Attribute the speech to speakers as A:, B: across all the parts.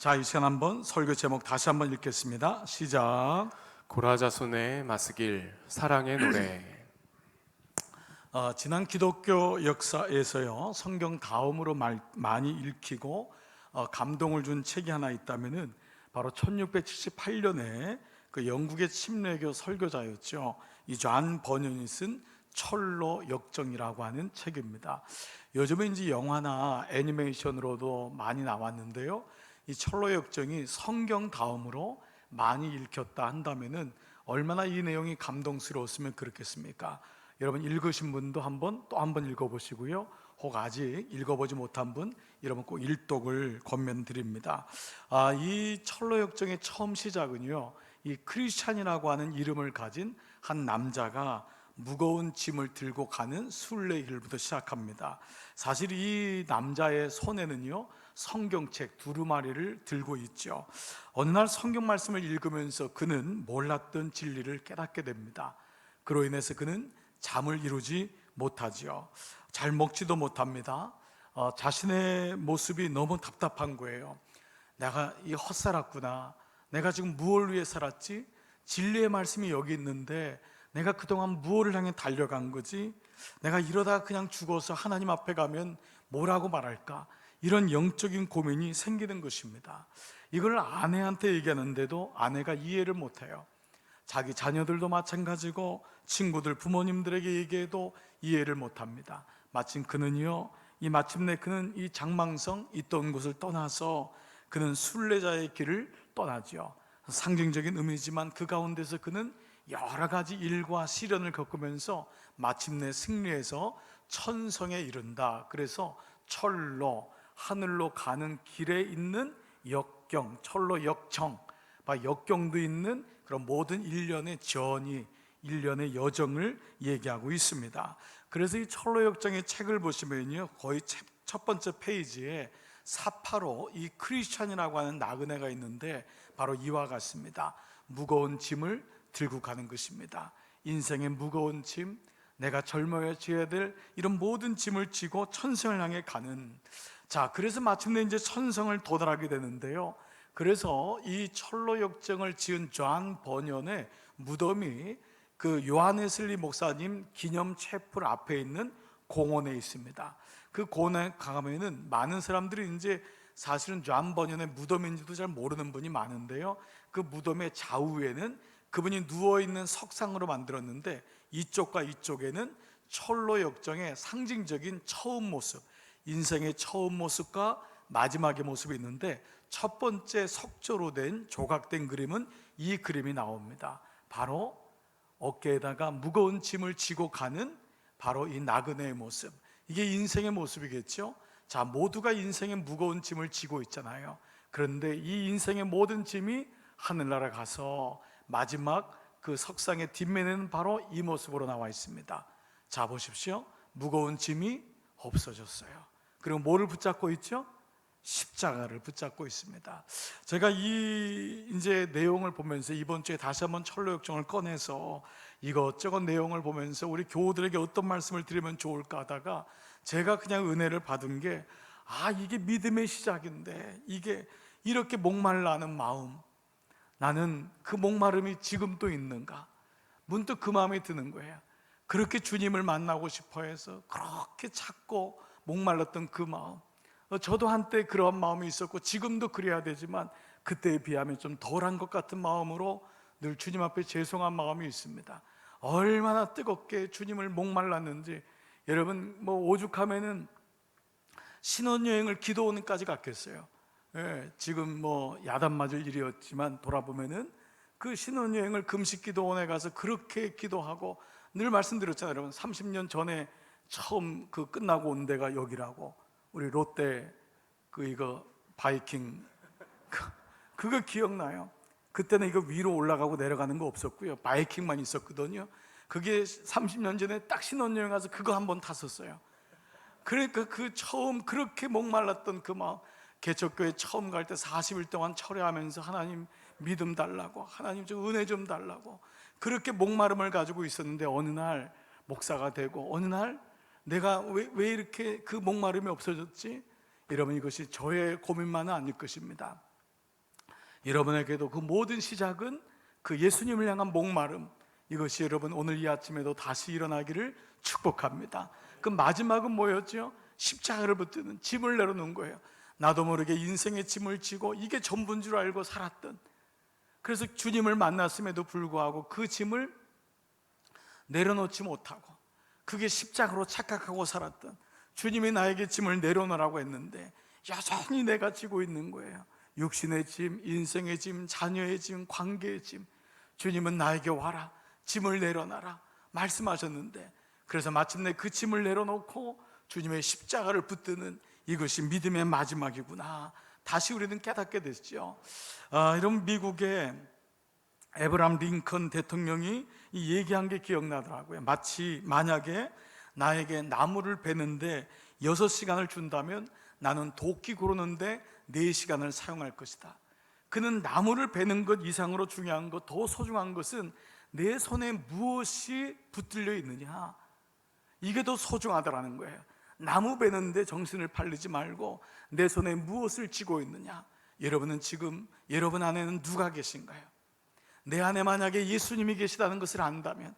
A: 자, 이 시간 한번 설교 제목 다시 한번 읽겠습니다. 시작.
B: 고라자손의 마스길 사랑의 노래.
A: 지난 기독교 역사에서요, 성경 다음으로 많이 읽히고 감동을 준 책이 하나 있다면은 바로 1678년에 그 영국의 침례교 설교자였죠, 이 존 버년이 쓴 철로 역정이라고 하는 책입니다. 요즘에 이제 영화나 애니메이션으로도 많이 나왔는데요, 이 철로 역정이 성경 다음으로 많이 읽혔다 한다면은 얼마나 이 내용이 감동스러웠으면 그렇겠습니까? 여러분 읽으신 분도 또 한 번 읽어보시고요, 혹 아직 읽어보지 못한 분, 여러분 꼭 일독을 권면드립니다. 이 철로 역정의 처음 시작은요, 이 크리스찬이라고 하는 이름을 가진 한 남자가 무거운 짐을 들고 가는 순례길부터 시작합니다. 사실 이 남자의 손에는요, 성경책 두루마리를 들고 있죠. 어느 날 성경 말씀을 읽으면서 그는 몰랐던 진리를 깨닫게 됩니다. 그로 인해서 그는 잠을 이루지 못하지요. 잘 먹지도 못합니다. 자신의 모습이 너무 답답한 거예요. 내가 이 헛살았구나. 내가 지금 무엇을 위해 살았지? 진리의 말씀이 여기 있는데 내가 그동안 무엇을 향해 달려간 거지? 내가 이러다 그냥 죽어서 하나님 앞에 가면 뭐라고 말할까? 이런 영적인 고민이 생기는 것입니다. 이걸 아내한테 얘기하는데도 아내가 이해를 못해요. 자기 자녀들도 마찬가지고 친구들, 부모님들에게 얘기해도 이해를 못합니다. 마침내 그는 이 장망성 있던 곳을 떠나서 그는 순례자의 길을 떠나죠. 상징적인 의미지만 그 가운데서 그는 여러 가지 일과 시련을 겪으면서 마침내 승리해서 천성에 이른다. 그래서 철로, 하늘로 가는 길에 있는 역경, 철로 역정, 역경도 있는 그런 모든 일련의 전이, 일련의 여정을 얘기하고 있습니다. 그래서 이 철로 역정의 책을 보시면요, 거의 첫 번째 페이지에 사파로 이 크리스찬이라고 하는 나그네가 있는데 바로 이와 같습니다. 무거운 짐을 들고 가는 것입니다. 인생의 무거운 짐, 내가 젊어야 져야 될 이런 모든 짐을 지고 천성을 향해 가는, 그래서 마침내 이제 천성을 도달하게 되는데요, 그래서 이 철로 역정을 지은 존 버년의 무덤이 그 요한 웨슬리 목사님 기념 채플 앞에 있는 공원에 있습니다. 그 공원에 가면은 많은 사람들이 이제 사실은 존 버년의 무덤인지도 잘 모르는 분이 많은데요, 그 무덤의 좌우에는 그분이 누워있는 석상으로 만들었는데 이쪽과 이쪽에는 철로 역정의 상징적인 처음 모습, 인생의 처음 모습과 마지막의 모습이 있는데 첫 번째 석조로 된 조각된 그림은 이 그림이 나옵니다. 바로 어깨에다가 무거운 짐을 지고 가는 바로 이 나그네의 모습, 이게 인생의 모습이겠죠. 모두가 인생의 무거운 짐을 지고 있잖아요. 그런데 이 인생의 모든 짐이 하늘나라 가서 마지막 그 석상의 뒷면에는 바로 이 모습으로 나와 있습니다. 보십시오. 무거운 짐이 없어졌어요. 그리고 뭐를 붙잡고 있죠? 십자가를 붙잡고 있습니다. 제가 이 이제 내용을 보면서 이번 주에 다시 한번 철로 역정을 꺼내서 이것저것 내용을 보면서 우리 교우들에게 어떤 말씀을 드리면 좋을까 하다가 제가 그냥 은혜를 받은 게, 이게 믿음의 시작인데 이게 이렇게 목말라는 마음, 나는 그 목마름이 지금 또 있는가? 문득 그 마음이 드는 거예요. 그렇게 주님을 만나고 싶어 해서 그렇게 찾고 목말랐던 그 마음, 저도 한때 그런 마음이 있었고 지금도 그래야 되지만 그때에 비하면 좀 덜한 것 같은 마음으로 늘 주님 앞에 죄송한 마음이 있습니다. 얼마나 뜨겁게 주님을 목말랐는지. 여러분 오죽하면은 신혼여행을 기도원까지 갔겠어요. 지금 야단 맞을 일이었지만 돌아보면은 그 신혼여행을 금식기도원에 가서 그렇게 기도하고, 늘 말씀드렸잖아요, 여러분. 30년 전에 처음 그 끝나고 온 데가 여기라고. 우리 롯데 이거 바이킹 그거 기억나요? 그때는 이거 위로 올라가고 내려가는 거 없었고요, 바이킹만 있었거든요. 그게 30년 전에 딱 신혼여행 가서 그거 한번 탔었어요. 그러니까 그 처음 그렇게 목말랐던 그 마음, 개척교회 처음 갈 때 40일 동안 철회하면서 하나님 믿음 달라고, 하나님 좀 은혜 좀 달라고 그렇게 목마름을 가지고 있었는데, 어느 날 목사가 되고 어느 날 내가 왜 이렇게 그 목마름이 없어졌지? 여러분, 이것이 저의 고민만은 아닐 것입니다. 여러분에게도 그 모든 시작은 그 예수님을 향한 목마름, 이것이 여러분 오늘 이 아침에도 다시 일어나기를 축복합니다. 그 마지막은 뭐였죠? 십자가를 붙드는, 짐을 내려놓은 거예요. 나도 모르게 인생의 짐을 지고 이게 전부인 줄 알고 살았던, 그래서 주님을 만났음에도 불구하고 그 짐을 내려놓지 못하고 그게 십자가로 착각하고 살았던, 주님이 나에게 짐을 내려놓으라고 했는데 여전히 내가 지고 있는 거예요. 육신의 짐, 인생의 짐, 자녀의 짐, 관계의 짐. 주님은 나에게 와라, 짐을 내려놔라 말씀하셨는데, 그래서 마침내 그 짐을 내려놓고 주님의 십자가를 붙드는, 이것이 믿음의 마지막이구나, 다시 우리는 깨닫게 됐죠. 이런 미국의 에브람 링컨 대통령이 이 얘기한 게 기억나더라고요. 마치 만약에 나에게 나무를 베는데 6시간을 준다면 나는 도끼 고르는데 4시간을 사용할 것이다. 그는 나무를 베는 것 이상으로 중요한 것, 더 소중한 것은 내 손에 무엇이 붙들려 있느냐, 이게 더 소중하다라는 거예요. 나무 베는데 정신을 팔리지 말고 내 손에 무엇을 쥐고 있느냐. 여러분은 지금 여러분 안에는 누가 계신가요? 내 안에 만약에 예수님이 계시다는 것을 안다면,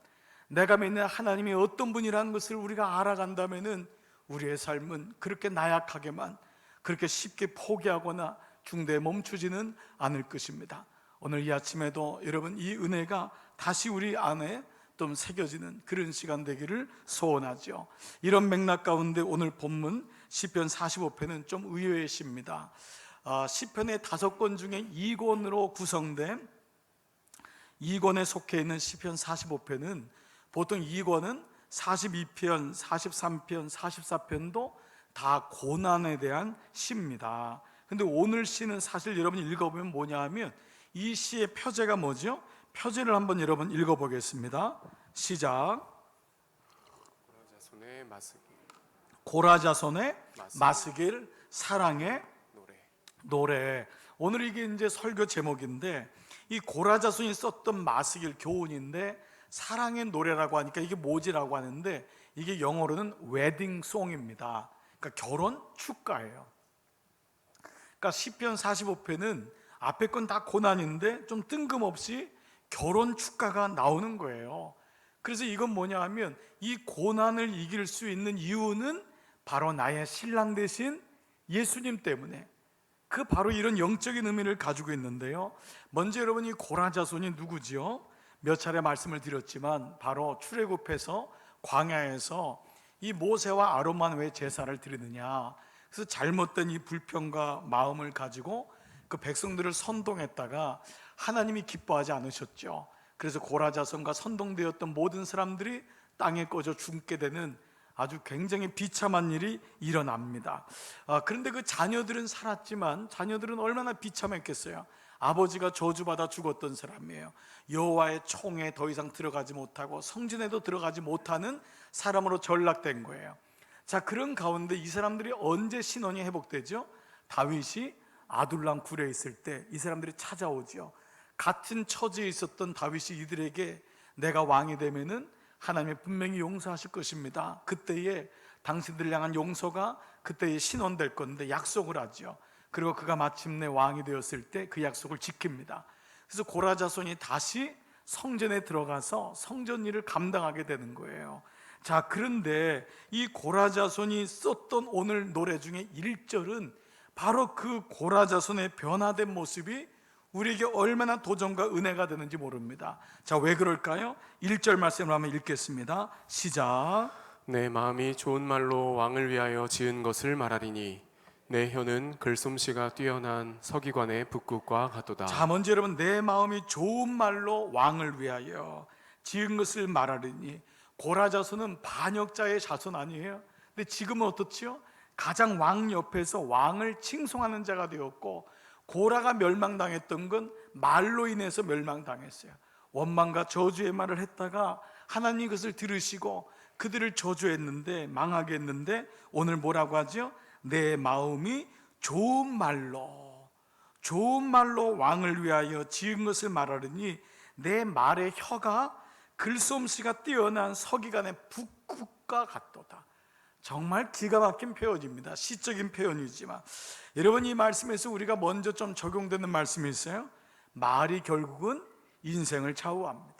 A: 내가 믿는 하나님이 어떤 분이라는 것을 우리가 알아간다면 우리의 삶은 그렇게 나약하게만, 그렇게 쉽게 포기하거나 중대에 멈추지는 않을 것입니다. 오늘 이 아침에도 여러분 이 은혜가 다시 우리 안에 좀 새겨지는 그런 시간 되기를 소원하죠. 이런 맥락 가운데 오늘 본문 시편 45편은 좀 의외의 시입니다. 시편의 5권 중에 2권으로 구성된 2권에 속해 있는 시편 45편은 보통 2권은 42편, 43편, 44편도 다 고난에 대한 시입니다. 근데 오늘 시는 사실 여러분이 읽어보면 뭐냐 하면 이 시의 표제가 뭐죠? 표제를 한번 여러분 읽어보겠습니다. 시작.
B: 고라자손의 마스길,
A: 고라자손의 마스길 사랑의
B: 노래.
A: 노래. 오늘 이게 이제 설교 제목인데, 이 고라자손이 썼던 마스길 교훈인데 사랑의 노래라고 하니까 이게 뭐지라고 하는데, 이게 영어로는 웨딩송입니다. 그러니까 결혼 축가예요. 그러니까 시편 45편은 앞에 건 다 고난인데 좀 뜬금없이 결혼 축가가 나오는 거예요. 그래서 이건 뭐냐 하면 이 고난을 이길 수 있는 이유는 바로 나의 신랑 되신 예수님 때문에, 그 바로 이런 영적인 의미를 가지고 있는데요. 먼저 여러분, 이 고라자손이 누구지요? 몇 차례 말씀을 드렸지만 바로 출애굽해서 광야에서 이 모세와 아론만 왜 제사를 드리느냐, 그래서 잘못된 이 불평과 마음을 가지고 그 백성들을 선동했다가 하나님이 기뻐하지 않으셨죠. 그래서 고라자손과 선동되었던 모든 사람들이 땅에 꺼져 죽게 되는 아주 굉장히 비참한 일이 일어납니다. 그런데 그 자녀들은 살았지만 자녀들은 얼마나 비참했겠어요. 아버지가 저주받아 죽었던 사람이에요. 여호와의 총에 더 이상 들어가지 못하고 성전에도 들어가지 못하는 사람으로 전락된 거예요. 자, 그런 가운데 이 사람들이 언제 신원이 회복되죠? 다윗이 아둘람 굴에 있을 때 이 사람들이 찾아오죠. 같은 처지에 있었던 다윗이 이들에게 내가 왕이 되면은 하나님이 분명히 용서하실 것입니다, 그때에 당신들을 향한 용서가 그때에 신원될 건데 약속을 하죠. 그리고 그가 마침내 왕이 되었을 때 그 약속을 지킵니다. 그래서 고라자손이 다시 성전에 들어가서 성전 일을 감당하게 되는 거예요. 자, 그런데 이 고라자손이 썼던 오늘 노래 중에 1절은 바로 그 고라자손의 변화된 모습이 우리에게 얼마나 도전과 은혜가 되는지 모릅니다. 자, 왜 그럴까요? 1절 말씀을 한번 읽겠습니다. 시작.
B: 내 마음이 좋은 말로 왕을 위하여 지은 것을 말하리니 내 혀는 글솜씨가 뛰어난 서기관의 북극과 같도다.
A: 자, 먼저 여러분, 내 마음이 좋은 말로 왕을 위하여 지은 것을 말하리니, 고라자손은 반역자의 자손 아니에요? 근데 지금은 어떻지요? 가장 왕 옆에서 왕을 칭송하는 자가 되었고, 고라가 멸망당했던 건 말로 인해서 멸망당했어요. 원망과 저주의 말을 했다가 하나님이 그것을 들으시고 그들을 저주했는데, 망하게 했는데, 오늘 뭐라고 하죠? 내 마음이 좋은 말로 왕을 위하여 지은 것을 말하리니 내 말의 혀가 글솜씨가 뛰어난 서기관의 북극과 같도다. 정말 기가 막힌 표현입니다. 시적인 표현이지만 여러분, 이 말씀에서 우리가 먼저 좀 적용되는 말씀이 있어요. 말이 결국은 인생을 좌우합니다.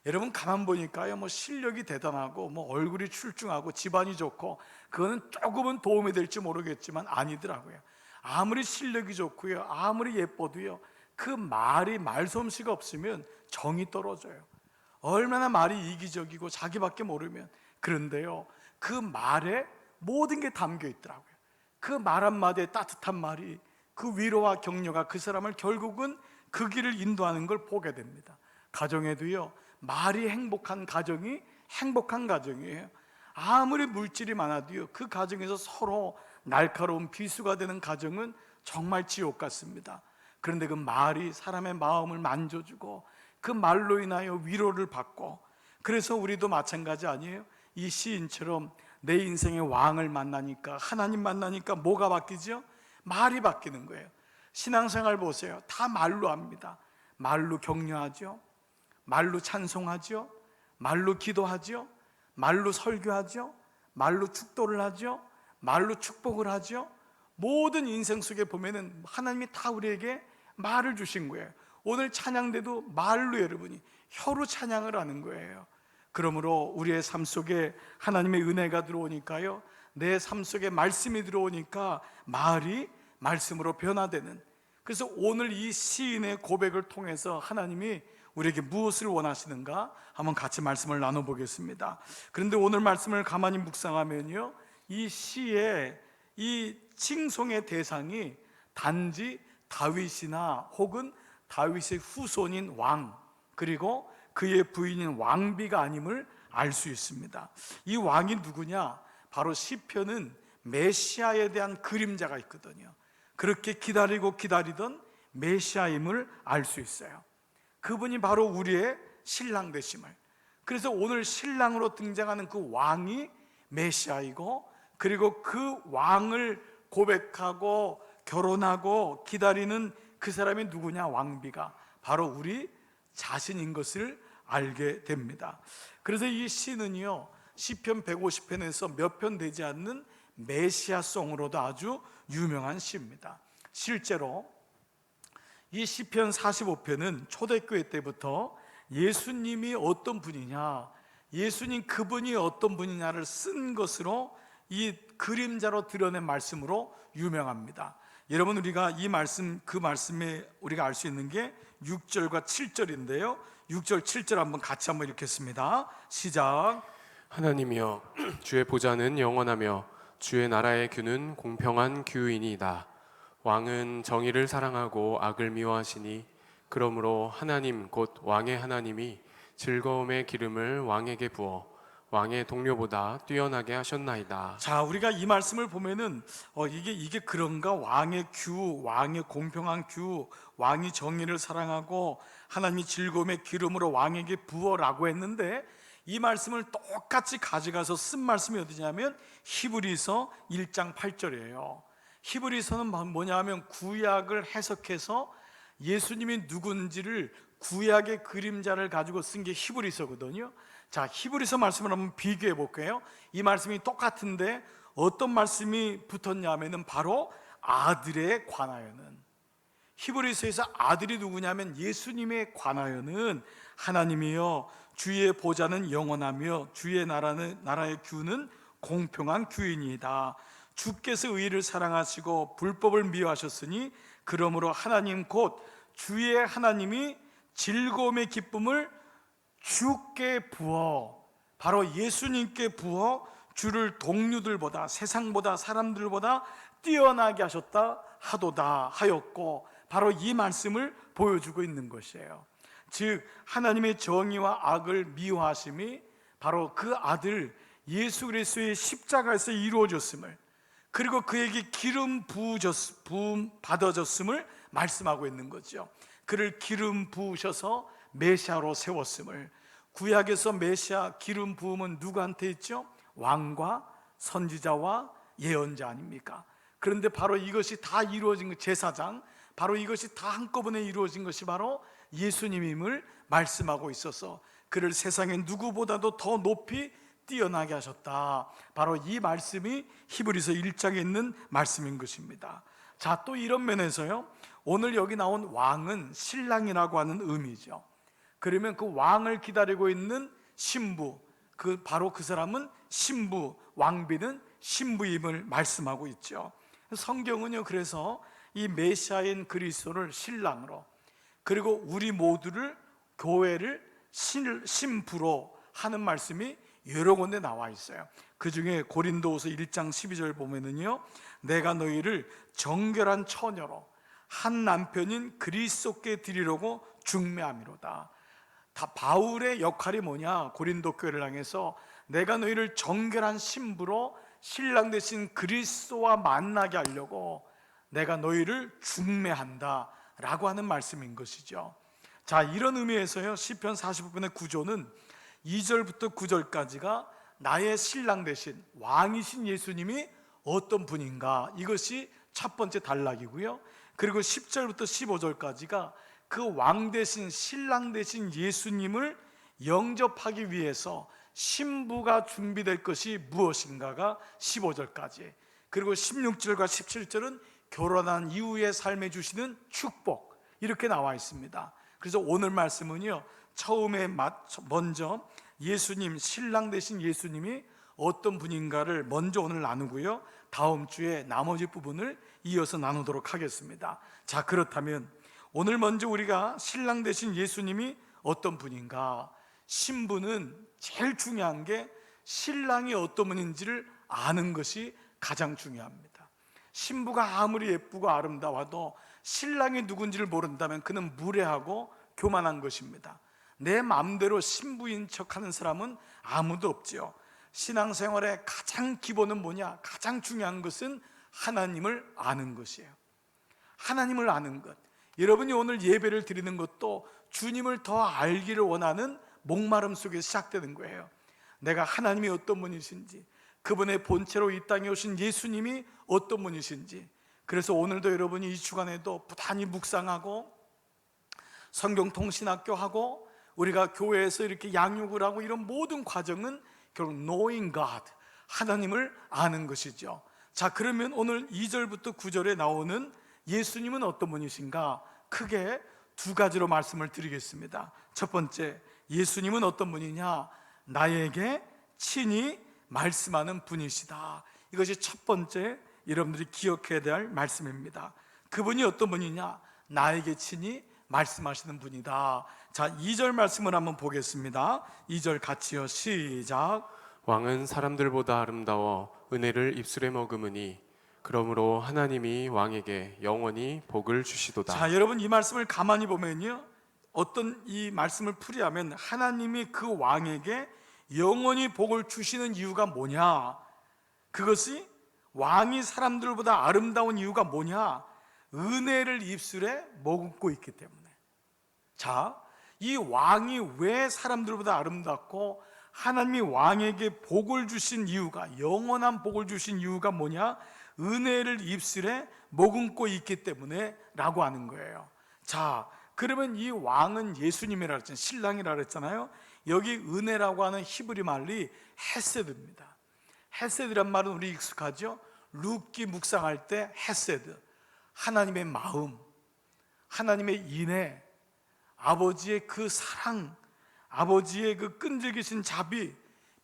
A: 여러분 가만 보니까요, 뭐 실력이 대단하고 뭐 얼굴이 출중하고 집안이 좋고 그거는 조금은 도움이 될지 모르겠지만 아니더라고요. 아무리 실력이 좋고요, 아무리 예뻐도요, 그 말이 말솜씨가 없으면 정이 떨어져요. 얼마나 말이 이기적이고 자기밖에 모르면. 그런데요, 그 말에 모든 게 담겨 있더라고요. 그 말 한마디에 따뜻한 말이, 그 위로와 격려가 그 사람을 결국은 그 길을 인도하는 걸 보게 됩니다. 가정에도요, 말이 행복한 가정이 행복한 가정이에요. 아무리 물질이 많아도요, 그 가정에서 서로 날카로운 비수가 되는 가정은 정말 지옥 같습니다. 그런데 그 말이 사람의 마음을 만져주고 그 말로 인하여 위로를 받고, 그래서 우리도 마찬가지 아니에요? 이 시인처럼 내 인생의 왕을 만나니까, 하나님 만나니까 뭐가 바뀌죠? 말이 바뀌는 거예요. 신앙생활 보세요. 다 말로 합니다. 말로 격려하죠, 말로 찬송하죠, 말로 기도하죠, 말로 설교하죠, 말로 축도를 하죠, 말로 축복을 하죠. 모든 인생 속에 보면은 하나님이 다 우리에게 말을 주신 거예요. 오늘 찬양대도 말로 여러분이 혀로 찬양을 하는 거예요. 그러므로 우리의 삶 속에 하나님의 은혜가 들어오니까요, 내 삶 속에 말씀이 들어오니까 말이 말씀으로 변화되는, 그래서 오늘 이 시인의 고백을 통해서 하나님이 우리에게 무엇을 원하시는가 한번 같이 말씀을 나눠보겠습니다. 그런데 오늘 말씀을 가만히 묵상하면요, 이 시의 이 칭송의 대상이 단지 다윗이나 혹은 다윗의 후손인 왕, 그리고 그의 부인인 왕비가 아님을 알 수 있습니다. 이 왕이 누구냐? 바로 시편은 메시아에 대한 그림자가 있거든요. 그렇게 기다리고 기다리던 메시아임을 알 수 있어요. 그분이 바로 우리의 신랑 되심을, 그래서 오늘 신랑으로 등장하는 그 왕이 메시아이고, 그리고 그 왕을 고백하고 결혼하고 기다리는 그 사람이 누구냐? 왕비가 바로 우리 자신인 것을 알게 됩니다. 그래서 이 시는요, 시편 150편에서 몇 편 되지 않는 메시아송으로도 아주 유명한 시입니다. 실제로 이 시편 45편은 초대교회 때부터 예수님이 어떤 분이냐, 예수님 그분이 어떤 분이냐를 쓴 것으로, 이 그림자로 드러낸 말씀으로 유명합니다. 여러분, 우리가 이 말씀, 그 말씀에 우리가 알 수 있는 게 6절과 7절인데요 6절 7절 한번 같이 한번 읽겠습니다. 시작.
B: 하나님이여, 주의 보좌는 영원하며 주의 나라의 규는 공평한 규이니이다. 왕은 정의를 사랑하고 악을 미워하시니 그러므로 하나님 곧 왕의 하나님이 즐거움의 기름을 왕에게 부어 왕의 동료보다 뛰어나게 하셨나이다.
A: 자, 우리가 이 말씀을 보면은 이게 그런가? 왕의 규, 왕의 공평한 규, 왕이 정의를 사랑하고 하나님이 즐거움의 기름으로 왕에게 부어라고 했는데, 이 말씀을 똑같이 가져가서 쓴 말씀이 어디냐면 히브리서 1장 8절이에요. 히브리서는 뭐냐 하면 구약을 해석해서 예수님이 누군지를, 구약의 그림자를 가지고 쓴 게 히브리서거든요. 자, 히브리서 말씀을 한번 비교해 볼게요. 이 말씀이 똑같은데 어떤 말씀이 붙었냐면은 바로 아들에 관하여는, 히브리서에서 아들이 누구냐면 예수님에 관하여는 하나님이여 주의 보좌는 영원하며 주의 나라의 규는 공평한 규이니이다. 주께서 의를 사랑하시고 불법을 미워하셨으니 그러므로 하나님 곧 주의 하나님이 즐거움의 기쁨을 주께 부어, 바로 예수님께 부어 주를 동료들보다, 세상보다, 사람들보다 뛰어나게 하셨다 하도다 하였고, 바로 이 말씀을 보여주고 있는 것이에요. 즉 하나님의 정의와 악을 미워하심이 바로 그 아들 예수 그리스도의 십자가에서 이루어졌음을, 그리고 그에게 기름 부음 받아졌음을 말씀하고 있는 거죠. 그를 기름 부으셔서 메시아로 세웠음을. 구약에서 메시아 기름 부음은 누구한테 있죠? 왕과 선지자와 예언자 아닙니까? 그런데 바로 이것이 다 이루어진 것, 제사장, 바로 이것이 다 한꺼번에 이루어진 것이 바로 예수님임을 말씀하고 있어서 그를 세상의 누구보다도 더 높이 뛰어나게 하셨다. 바로 이 말씀이 히브리서 1장에 있는 말씀인 것입니다. 자, 또 이런 면에서요, 오늘 여기 나온 왕은 신랑이라고 하는 의미죠. 그러면 그 왕을 기다리고 있는 신부, 바로 그 사람은 신부, 왕비는 신부임을 말씀하고 있죠. 성경은요, 그래서 이 메시아인 그리스도를 신랑으로, 그리고 우리 모두를, 교회를 신부로 하는 말씀이 여러 군데 나와 있어요. 그 중에 고린도후서 1장 12절 보면은요, 내가 너희를 정결한 처녀로 한 남편인 그리스도께 드리려고 중매함이로다. 다 바울의 역할이 뭐냐? 고린도 교회를 향해서 내가 너희를 정결한 신부로 신랑 되신 그리스도와 만나게 하려고 내가 너희를 중매한다 라고 하는 말씀인 것이죠. 자, 이런 의미에서요, 시편 45편의 구조는 2절부터 9절까지가 나의 신랑 되신 왕이신 예수님이 어떤 분인가, 이것이 첫 번째 단락이고요. 그리고 10절부터 15절까지가 그 왕 대신 신랑 되신 예수님을 영접하기 위해서 신부가 준비될 것이 무엇인가가 15절까지, 그리고 16절과 17절은 결혼한 이후의 삶에 주시는 축복, 이렇게 나와 있습니다. 그래서 오늘 말씀은요, 처음에 먼저 예수님, 신랑 되신 예수님이 어떤 분인가를 먼저 오늘 나누고요, 다음 주에 나머지 부분을 이어서 나누도록 하겠습니다. 자, 그렇다면 오늘 먼저 우리가 신랑 되신 예수님이 어떤 분인가, 신부는 제일 중요한 게 신랑이 어떤 분인지를 아는 것이 가장 중요합니다. 신부가 아무리 예쁘고 아름다워도 신랑이 누군지를 모른다면 그는 무례하고 교만한 것입니다. 내 마음대로 신부인 척하는 사람은 아무도 없지요. 신앙생활의 가장 기본은 뭐냐? 가장 중요한 것은 하나님을 아는 것이에요. 하나님을 아는 것. 여러분이 오늘 예배를 드리는 것도 주님을 더 알기를 원하는 목마름 속에서 시작되는 거예요. 내가 하나님이 어떤 분이신지, 그분의 본체로 이 땅에 오신 예수님이 어떤 분이신지. 그래서 오늘도 여러분이 이 주간에도 부단히 묵상하고 성경통신학교 하고 우리가 교회에서 이렇게 양육을 하고 이런 모든 과정은 결국 knowing God, 하나님을 아는 것이죠. 자, 그러면 오늘 2절부터 9절에 나오는 예수님은 어떤 분이신가? 크게 두 가지로 말씀을 드리겠습니다. 첫 번째, 예수님은 어떤 분이냐? 나에게 친히 말씀하는 분이시다. 이것이 첫 번째 여러분들이 기억해야 될 말씀입니다. 그분이 어떤 분이냐? 나에게 친히 말씀하시는 분이다. 자, 2절 말씀을 한번 보겠습니다. 2절 같이요, 시작.
B: 왕은 사람들보다 아름다워 은혜를 입술에 머금으니 그러므로 하나님이 왕에게 영원히 복을 주시도다.
A: 자, 여러분 이 말씀을 가만히 보면요, 어떤 이 말씀을 풀이하면 하나님이 그 왕에게 영원히 복을 주시는 이유가 뭐냐? 그것이 왕이 사람들보다 아름다운 이유가 뭐냐? 은혜를 입술에 머금고 있기 때문에. 자, 이 왕이 왜 사람들보다 아름답고 하나님이 왕에게 복을 주신 이유가, 영원한 복을 주신 이유가 뭐냐? 은혜를 입술에 머금고 있기 때문에 라고 하는 거예요. 자, 그러면 이 왕은 예수님이라 그랬잖아요. 신랑이라 그랬잖아요. 여기 은혜라고 하는 히브리 말이 헤세드입니다. 헤세드란 말은 우리 익숙하죠? 룻기 묵상할 때 헤세드, 하나님의 마음, 하나님의 인애, 아버지의 그 사랑, 아버지의 그 끈질기신 자비,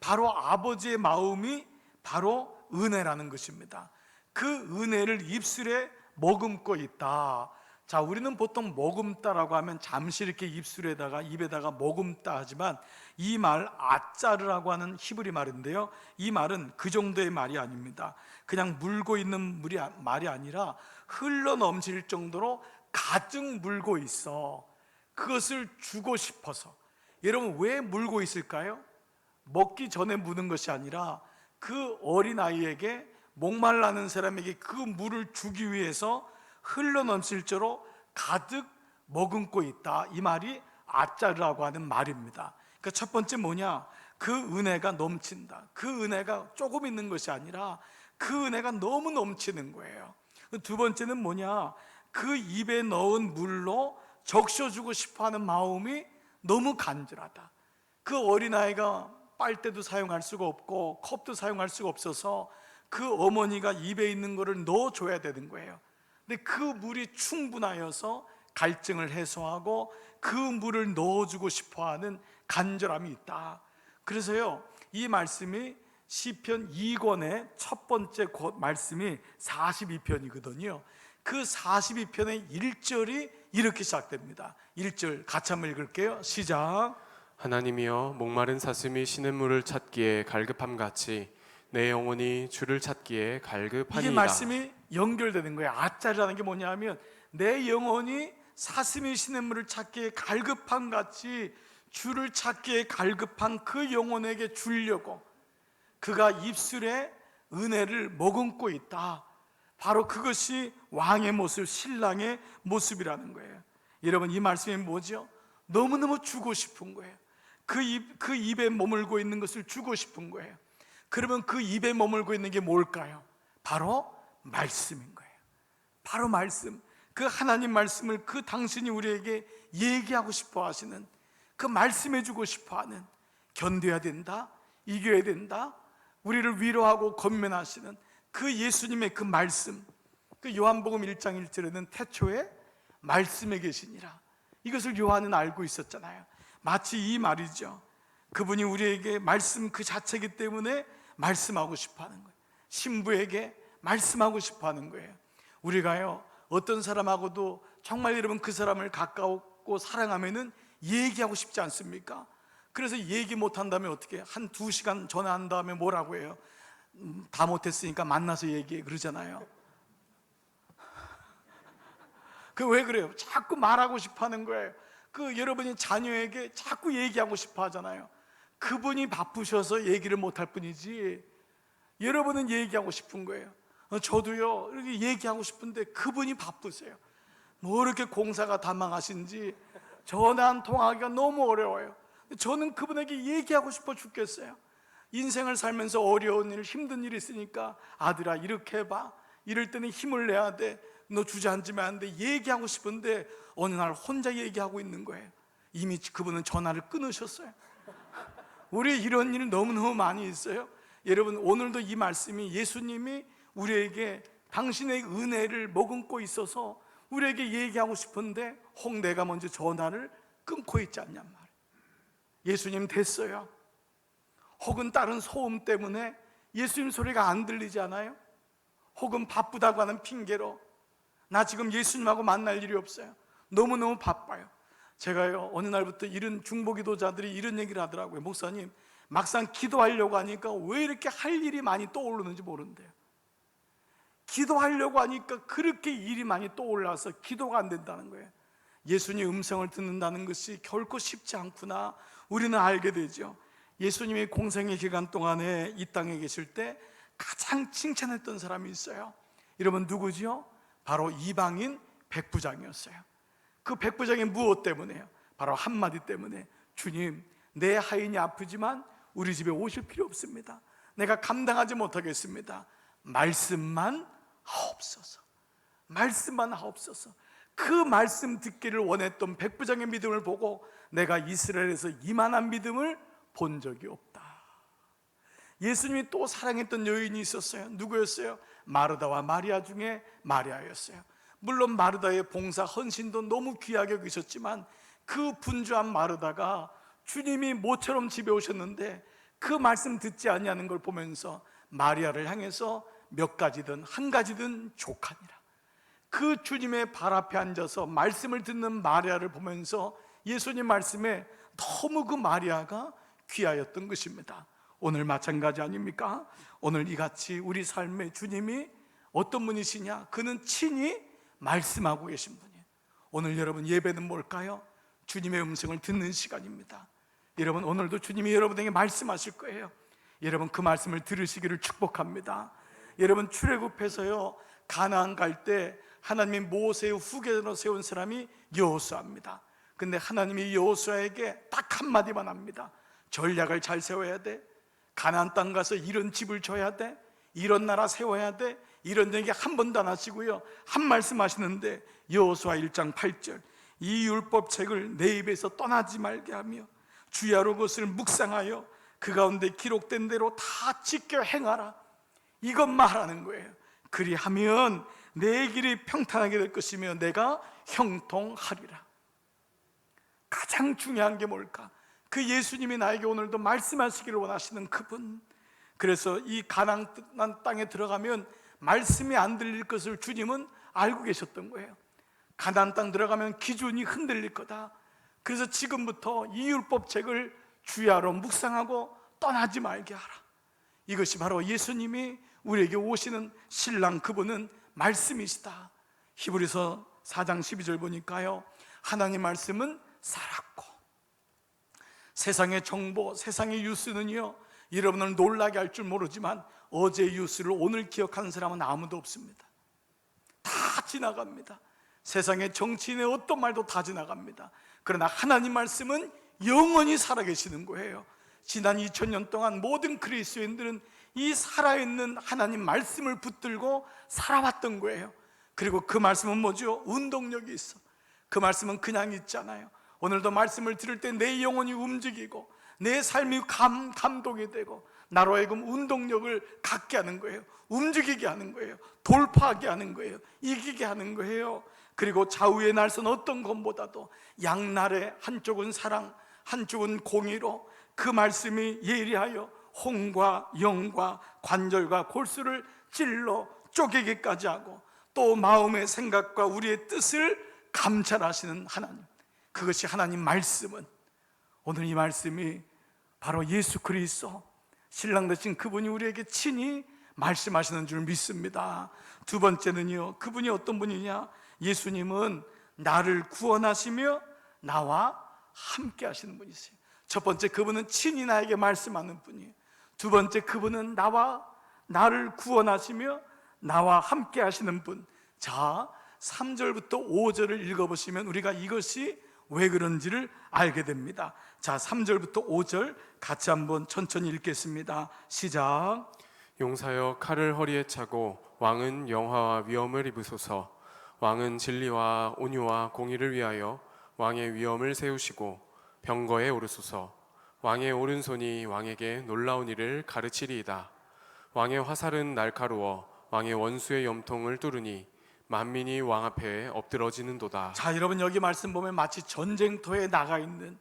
A: 바로 아버지의 마음이 바로 은혜라는 것입니다. 그 은혜를 입술에 머금고 있다. 자, 우리는 보통 머금다라고 하면 잠시 이렇게 입술에다가 입에다가 머금다 하지만 이 말 아짜르라고 하는 히브리 말인데요, 이 말은 그 정도의 말이 아닙니다. 그냥 물고 있는 말이 아니라 흘러 넘칠 정도로 가득 물고 있어. 그것을 주고 싶어서. 여러분, 왜 물고 있을까요? 먹기 전에 무는 것이 아니라 그 어린아이에게, 목말라는 사람에게 그 물을 주기 위해서 흘러넘칠저로 가득 머금고 있다. 이 말이 아짜르라고 하는 말입니다. 그러니까 첫 번째 뭐냐? 그 은혜가 넘친다. 그 은혜가 조금 있는 것이 아니라 그 은혜가 너무 넘치는 거예요. 두 번째는 뭐냐? 그 입에 넣은 물로 적셔주고 싶어하는 마음이 너무 간절하다. 그 어린아이가 빨대도 사용할 수가 없고 컵도 사용할 수가 없어서 그 어머니가 입에 있는 거를 넣어줘야 되는 거예요. 근데 그 물이 충분하여서 갈증을 해소하고 그 물을 넣어주고 싶어하는 간절함이 있다. 그래서요, 이 말씀이 시편 2권의 첫 번째 말씀이 42편이거든요. 그 42편의 1절이 이렇게 시작됩니다. 1절 같이 한번 읽을게요. 시작.
B: 하나님이여 목마른 사슴이 시냇물을 찾기에 갈급함같이 내 영혼이 주를 찾기에 갈급하니이다.
A: 이게 말씀이 연결되는 거예요. 아짜리라는 게 뭐냐면 내 영혼이 사슴이 시냇물을 찾기에 갈급함같이 주를 찾기에 갈급한 그 영혼에게 주려고 그가 입술에 은혜를 머금고 있다. 바로 그것이 왕의 모습, 신랑의 모습이라는 거예요. 여러분, 이 말씀이 뭐죠? 너무너무 주고 싶은 거예요. 그 입에 머물고 있는 것을 주고 싶은 거예요. 그러면 그 입에 머물고 있는 게 뭘까요? 바로 말씀인 거예요. 바로 말씀. 그 하나님 말씀을 그 당신이 우리에게 얘기하고 싶어 하시는, 그 말씀해 주고 싶어 하는, 견뎌야 된다, 이겨야 된다, 우리를 위로하고 권면하시는 그 예수님의 그 말씀. 그 요한복음 1장 1절에는 태초에 말씀에 계시니라, 이것을 요한은 알고 있었잖아요. 마치 이 말이죠. 그분이 우리에게 말씀 그 자체이기 때문에 말씀하고 싶어 하는 거예요. 신부에게 말씀하고 싶어 하는 거예요. 우리가요, 어떤 사람하고도 정말 여러분 그 사람을 가까웠고 사랑하면은 얘기하고 싶지 않습니까? 그래서 얘기 못한다면 어떻게 해요? 한 2시간 전화한 다음에 뭐라고 해요? 다 못했으니까 만나서 얘기해 그러잖아요. 그 왜 그래요? 자꾸 말하고 싶어 하는 거예요. 그 여러분이 자녀에게 자꾸 얘기하고 싶어 하잖아요. 그분이 바쁘셔서 얘기를 못할 뿐이지 여러분은 얘기하고 싶은 거예요. 저도요, 이렇게 얘기하고 싶은데 그분이 바쁘세요. 뭐 이렇게 공사가 다 망하신지 전화 한 통화하기가 너무 어려워요. 저는 그분에게 얘기하고 싶어 죽겠어요. 인생을 살면서 어려운 일, 힘든 일이 있으니까 아들아 이렇게 해봐, 이럴 때는 힘을 내야 돼, 너 주저앉으면 안 돼, 얘기하고 싶은데 어느 날 혼자 얘기하고 있는 거예요. 이미 그분은 전화를 끊으셨어요. 우리 이런 일 너무너무 많이 있어요. 여러분, 오늘도 이 말씀이 예수님이 우리에게 당신의 은혜를 머금고 있어서 우리에게 얘기하고 싶은데 혹 내가 먼저 전화를 끊고 있지 않냔 말이에요. 예수님 됐어요. 혹은 다른 소음 때문에 예수님 소리가 안 들리지 않아요? 혹은 바쁘다고 하는 핑계로 나 지금 예수님하고 만날 일이 없어요. 너무너무 바빠요. 제가요, 어느 날부터 이런 중보기도자들이 이런 얘기를 하더라고요. 목사님, 막상 기도하려고 하니까 왜 이렇게 할 일이 많이 떠오르는지 모른대요. 기도하려고 하니까 그렇게 일이 많이 떠올라서 기도가 안 된다는 거예요. 예수님 음성을 듣는다는 것이 결코 쉽지 않구나 우리는 알게 되죠. 예수님이 공생의 기간 동안에 이 땅에 계실 때 가장 칭찬했던 사람이 있어요. 여러분 누구죠? 바로 이방인 백부장이었어요. 그 백부장이 무엇 때문에요? 바로 한마디 때문에, 주님, 내 하인이 아프지만 우리 집에 오실 필요 없습니다. 내가 감당하지 못하겠습니다. 말씀만 하옵소서. 말씀만 하옵소서. 그 말씀 듣기를 원했던 백부장의 믿음을 보고 내가 이스라엘에서 이만한 믿음을 본 적이 없다. 예수님이 또 사랑했던 여인이 있었어요. 누구였어요? 마르다와 마리아 중에 마리아였어요. 물론 마르다의 봉사 헌신도 너무 귀하게 여기셨지만 그 분주한 마르다가 주님이 모처럼 집에 오셨는데 그 말씀 듣지 아니하는 걸 보면서 마리아를 향해서 몇 가지든 한 가지든 족하니라. 그 주님의 발 앞에 앉아서 말씀을 듣는 마리아를 보면서 예수님 말씀에 너무 그 마리아가 귀하였던 것입니다. 오늘 마찬가지 아닙니까? 오늘 이같이 우리 삶에 주님이 어떤 분이시냐? 그는 친히 말씀하고 계신 분이에요. 오늘 여러분 예배는 뭘까요? 주님의 음성을 듣는 시간입니다. 여러분 오늘도 주님이 여러분에게 말씀하실 거예요. 여러분 그 말씀을 들으시기를 축복합니다. 여러분 출애굽해서요 가나안 갈 때 하나님이 모세의 후계자로 세운 사람이 여호수아입니다. 근데 하나님이 여호수아에게 딱 한마디만 합니다. 전략을 잘 세워야 돼. 가나안 땅 가서 이런 집을 줘야 돼. 이런 나라 세워야 돼. 이런 얘기 한 번도 안 하시고요 한 말씀 하시는데 여호수아 1장 8절 이 율법책을 내 입에서 떠나지 말게 하며 주야로 그것을 묵상하여 그 가운데 기록된 대로 다 지켜 행하라. 이것만 하라는 거예요. 그리하면 내 길이 평탄하게 될 것이며 내가 형통하리라. 가장 중요한 게 뭘까? 그 예수님이 나에게 오늘도 말씀하시기를 원하시는 그분. 그래서 이 가나안 땅에 들어가면 말씀이 안 들릴 것을 주님은 알고 계셨던 거예요. 가나안 땅 들어가면 기준이 흔들릴 거다. 그래서 지금부터 이 율법책을 주야로 묵상하고 떠나지 말게 하라. 이것이 바로 예수님이 우리에게 오시는 신랑, 그분은 말씀이시다. 히브리서 4장 12절 보니까요, 하나님 말씀은 살았고, 세상의 정보, 세상의 뉴스는요, 여러분을 놀라게 할 줄 모르지만 어제 뉴스를 오늘 기억하는 사람은 아무도 없습니다. 다 지나갑니다. 세상의 정치인의 어떤 말도 다 지나갑니다. 그러나 하나님 말씀은 영원히 살아계시는 거예요. 지난 2000년 동안 모든 그리스도인들은 이 살아있는 하나님 말씀을 붙들고 살아왔던 거예요. 그리고 그 말씀은 뭐죠? 운동력이 있어. 그 말씀은 그냥 있잖아요. 오늘도 말씀을 들을 때 내 영혼이 움직이고 내 삶이 감동이 되고 나로 하여금 운동력을 갖게 하는 거예요. 움직이게 하는 거예요. 돌파하게 하는 거예요. 이기게 하는 거예요. 그리고 좌우의 날선 어떤 것보다도 양날의 한쪽은 사랑, 한쪽은 공의로 그 말씀이 예리하여 혼과 영과 관절과 골수를 찔러 쪼개기까지 하고 또 마음의 생각과 우리의 뜻을 감찰하시는 하나님, 그것이 하나님 말씀은, 오늘 이 말씀이 바로 예수 그리스도 신랑 되신 그분이 우리에게 친히 말씀하시는 줄 믿습니다. 두 번째는요, 그분이 어떤 분이냐? 예수님은 나를 구원하시며 나와 함께 하시는 분이세요. 첫 번째, 그분은 친히 나에게 말씀하는 분이에요. 두 번째, 그분은 나를 구원하시며 나와 함께 하시는 분. 자, 3절부터 5절을 읽어보시면 우리가 이것이 왜 그런지를 알게 됩니다. 자, 3절부터 5절 같이 한번 천천히 읽겠습니다. 시작.
B: 용사여 칼을 허리에 차고 왕은 영화와 위엄을 입으소서. 왕은 진리와 온유와 공의를 위하여 왕의 위엄을 세우시고 병거에 오르소서. 왕의 오른손이 왕에게 놀라운 일을 가르치리이다. 왕의 화살은 날카로워 왕의 원수의 염통을 뚫으니 만민이 왕 앞에 엎드러지는도다.
A: 자, 여러분 여기 말씀 보면 마치 전쟁터에 나가 있는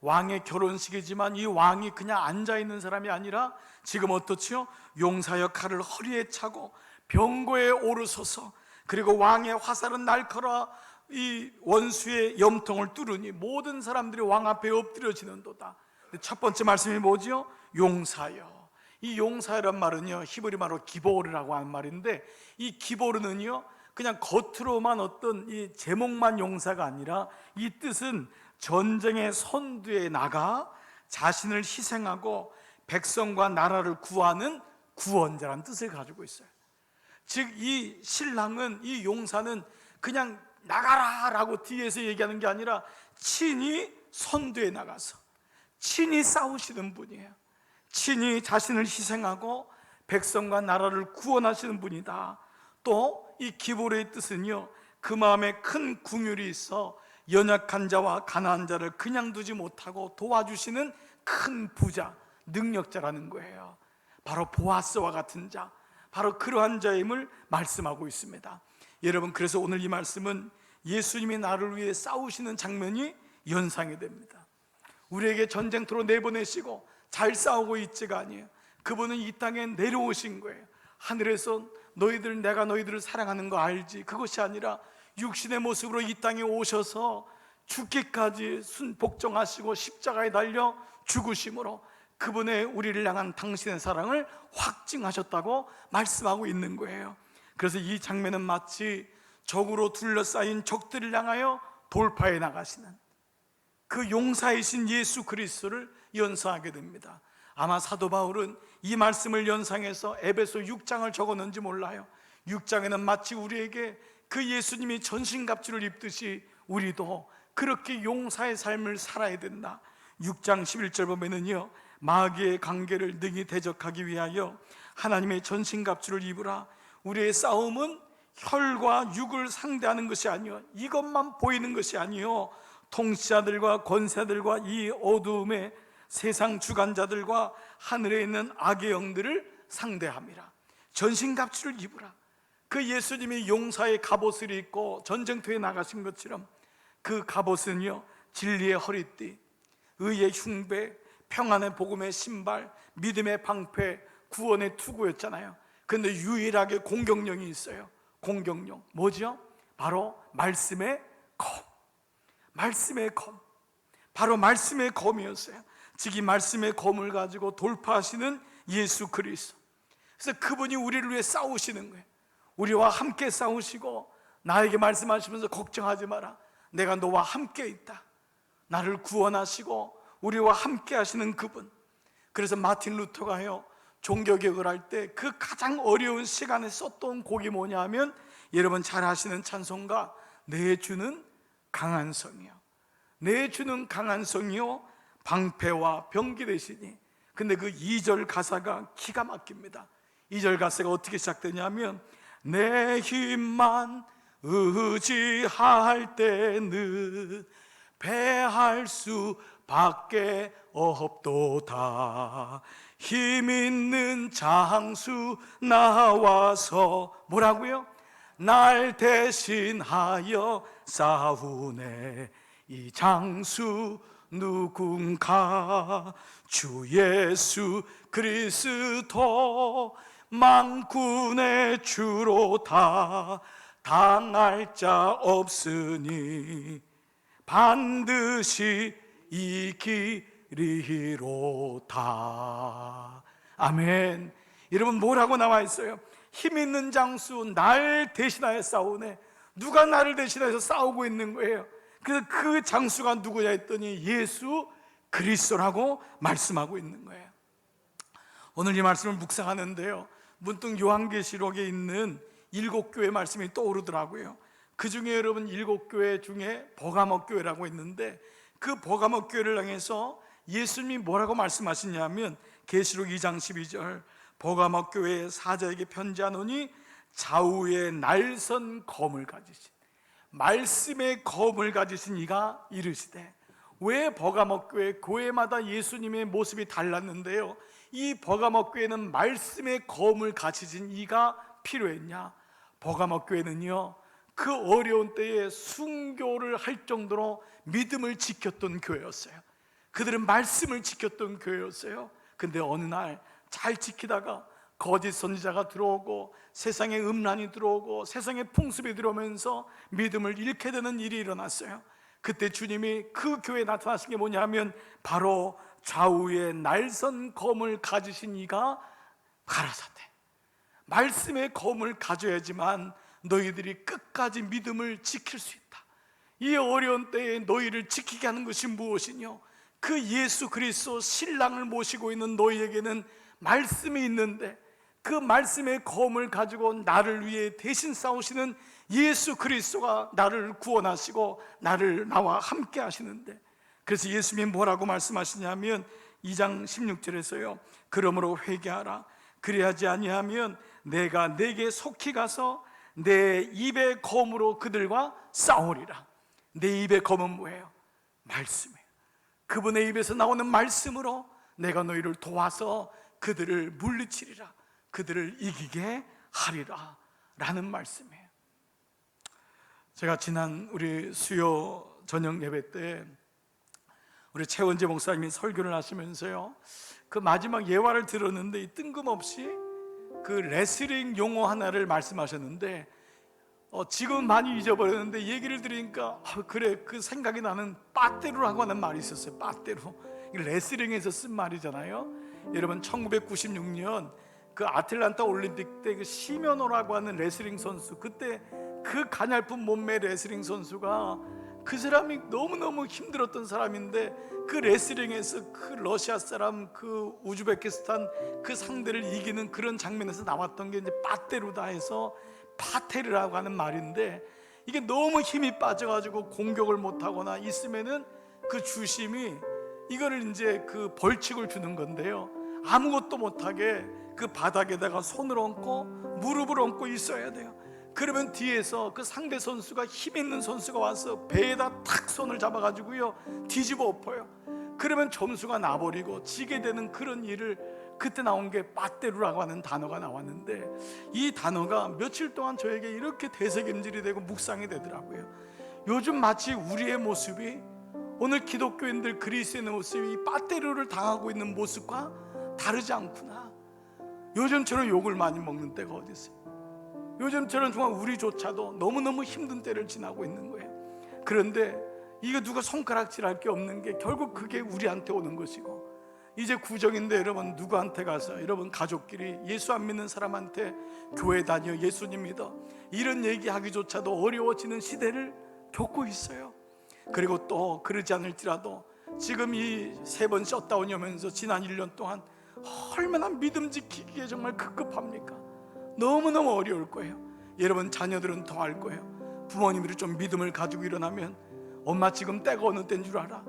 A: 왕의 결혼식이지만 이 왕이 그냥 앉아있는 사람이 아니라 지금 어떻지요? 용사여 칼을 허리에 차고 병거에 오르소서. 그리고 왕의 화살은 날카로워 이 원수의 염통을 뚫으니 모든 사람들이 왕 앞에 엎드려지는도다. 첫 번째 말씀이 뭐죠? 용사여. 이 용사여란 말은요, 히브리 말로 기보르라고 하는 말인데, 이 기보르는요 그냥 겉으로만 어떤 이 제목만 용사가 아니라 이 뜻은 전쟁의 선두에 나가 자신을 희생하고 백성과 나라를 구하는 구원자라는 뜻을 가지고 있어요. 즉 이 신랑은, 이 용사는 그냥 나가라 라고 뒤에서 얘기하는 게 아니라 친히 선두에 나가서 친히 싸우시는 분이에요. 친히 자신을 희생하고 백성과 나라를 구원하시는 분이다. 또 이 기보르의 뜻은요, 그 마음에 큰 긍휼이 있어 연약한 자와 가난한 자를 그냥 두지 못하고 도와주시는 큰 부자, 능력자라는 거예요. 바로 보아스와 같은 자, 바로 그러한 자임을 말씀하고 있습니다. 여러분, 그래서 오늘 이 말씀은 예수님이 나를 위해 싸우시는 장면이 연상이 됩니다. 우리에게 전쟁터로 내보내시고 잘 싸우고 있지가 아니에요. 그분은 이 땅에 내려오신 거예요. 하늘에서 내가 너희들을 사랑하는 거 알지? 그것이 아니라 육신의 모습으로 이 땅에 오셔서 죽기까지 복종하시고 십자가에 달려 죽으심으로 그분의 우리를 향한 당신의 사랑을 확증하셨다고 말씀하고 있는 거예요. 그래서 이 장면은 마치 적으로 둘러싸인 적들을 향하여 돌파해 나가시는 그 용사이신 예수 그리스도를 연상하게 됩니다. 아마 사도 바울은 이 말씀을 연상해서 에베소 6장을 적었는지 몰라요. 6장에는 마치 우리에게 그 예수님이 전신갑주를 입듯이 우리도 그렇게 용사의 삶을 살아야 된다. 6장 11절 보면은요, 마귀의 관계를 능히 대적하기 위하여 하나님의 전신갑주를 입으라. 우리의 싸움은 혈과 육을 상대하는 것이 아니요, 이것만 보이는 것이 아니요, 통치자들과 권세들과 이 어두움의 세상 주관자들과 하늘에 있는 악의 영들을 상대함이라. 전신갑주를 입으라. 그 예수님이 용사의 갑옷을 입고 전쟁터에 나가신 것처럼 그 갑옷은요, 진리의 허리띠, 의의 흉배, 평안의 복음의 신발, 믿음의 방패, 구원의 투구였잖아요. 그런데 유일하게 공격령이 있어요. 공격령 뭐죠? 바로 말씀의 검. 말씀의 검, 바로 말씀의 검이었어요. 즉 이 말씀의 검을 가지고 돌파하시는 예수 그리스도. 그래서 그분이 우리를 위해 싸우시는 거예요. 우리와 함께 싸우시고 나에게 말씀하시면서 걱정하지 마라, 내가 너와 함께 있다. 나를 구원하시고 우리와 함께 하시는 그분. 그래서 마틴 루터가요, 종교개혁을 할 때 그 가장 어려운 시간에 썼던 곡이 뭐냐 하면, 여러분 잘 아시는 찬송가, 내 주는 강한 성이요, 내 주는 강한 성이요 방패와 병기 되시니. 근데 그 2절 가사가 기가 막힙니다. 2절 가사가 어떻게 시작되냐면, 내 힘만 의지할 때는 패할 수밖에 없도다. 힘 있는 장수 나와서 뭐라고요? 날 대신하여 싸우네. 이 장수 누군가? 주 예수 그리스도, 만군의 주로다. 당할 자 없으니 반드시 이기리로다. 아멘. 여러분 뭐라고 나와 있어요? 힘 있는 장수 날 대신하여 싸우네. 누가 나를 대신해서 싸우고 있는 거예요? 그래서 그 장수가 누구냐 했더니 예수 그리스도라고 말씀하고 있는 거예요. 오늘 이 말씀을 묵상하는데요, 문득 요한계시록에 있는 7교회 말씀이 떠오르더라고요. 그 중에 여러분 7교회 중에 버가모 교회라고 있는데, 그 버가모 교회를 향해서 예수님이 뭐라고 말씀하시냐면, 계시록 2장 12절, 버가모 교회의 사자에게 편지하노니 좌우에 날선 검을 가지신, 말씀의 검을 가지신 이가 이르시되. 왜 버가모 교회마다 예수님의 모습이 달랐는데요, 이 버가모 교회는 말씀의 검을 가지신 이가 필요했냐? 버가모 교회는요, 그 어려운 때에 순교를 할 정도로 믿음을 지켰던 교회였어요. 그들은 말씀을 지켰던 교회였어요. 근데 어느 날 잘 지키다가 거짓 선지자가 들어오고 세상에 음란이 들어오고 세상에 풍습이 들어오면서 믿음을 잃게 되는 일이 일어났어요. 그때 주님이 그 교회에 나타나신 게 뭐냐면, 바로 좌우에 날선 검을 가지신 이가 가라사대, 말씀의 검을 가져야지만 너희들이 끝까지 믿음을 지킬 수 있다. 이 어려운 때에 너희를 지키게 하는 것이 무엇이뇨? 그 예수 그리스도 신랑을 모시고 있는 너희에게는 말씀이 있는데, 그 말씀의 검을 가지고 나를 위해 대신 싸우시는 예수 그리스도가 나를 구원하시고 나와 함께 하시는데, 그래서 예수님이 뭐라고 말씀하시냐면 2장 16절에서요, 그러므로 회개하라. 그리하지 아니하면 내가 내게 속히 가서 내 입의 검으로 그들과 싸우리라. 내 입의 검은 뭐예요? 말씀이에요. 그분의 입에서 나오는 말씀으로 내가 너희를 도와서 그들을 물리치리라, 그들을 이기게 하리라 라는 말씀이에요. 제가 지난 우리 수요 저녁 예배 때 우리 최원재 목사님이 설교를 하시면서요, 그 마지막 예화를 들었는데 뜬금없이 그 레슬링 용어 하나를 말씀하셨는데, 지금 많이 잊어버렸는데 얘기를 들으니까 그래, 그 생각이 나는 빠떼루라고 하는 말이 있었어요. 빠떼루, 레슬링에서 쓴 말이잖아요. 여러분 1996년 그 아틀란타 올림픽 때 그 시면호라고 하는 레슬링 선수, 그때 그 가냘픈 몸매 레슬링 선수가, 그 사람이 너무너무 힘들었던 사람인데 그 레슬링에서 그 러시아 사람, 그 우즈베키스탄 그 상대를 이기는 그런 장면에서 나왔던 게 이제 빠떼루다 해서 파테르라고 하는 말인데, 이게 너무 힘이 빠져가지고 공격을 못하거나 있으면은 그 주심이 이거를 이제 그 벌칙을 주는 건데요, 아무것도 못하게 그 바닥에다가 손을 얹고 무릎을 얹고 있어야 돼요. 그러면 뒤에서 그 상대 선수가 힘 있는 선수가 와서 배에다 탁 손을 잡아가지고요 뒤집어 엎어요. 그러면 점수가 나버리고 지게 되는 그런 일을 그때 나온 게 빠떼루라고 하는 단어가 나왔는데, 이 단어가 며칠 동안 저에게 이렇게 대세김질이 되고 묵상이 되더라고요. 요즘 마치 우리의 모습이, 오늘 기독교인들 그리스도인의 모습이 이 빠떼루를 당하고 있는 모습과 다르지 않구나. 요즘처럼 욕을 많이 먹는 때가 어디 있어요? 요즘처럼 정말 우리조차도 너무너무 힘든 때를 지나고 있는 거예요. 그런데 이거 누가 손가락질할 게 없는 게 결국 그게 우리한테 오는 것이고, 이제 구정인데 여러분 누구한테 가서 여러분 가족끼리 예수 안 믿는 사람한테 교회 다녀, 예수님 믿어, 이런 얘기하기조차도 어려워지는 시대를 겪고 있어요. 그리고 또 그러지 않을지라도 지금 이 3번 셧다운이 오면서 지난 1년 동안 얼마나 믿음 지키기에 정말 급급합니까? 너무너무 어려울 거예요. 여러분 자녀들은 더 알 거예요. 부모님들이 좀 믿음을 가지고 일어나면, 엄마 지금 때가 어느 때인 줄 알아?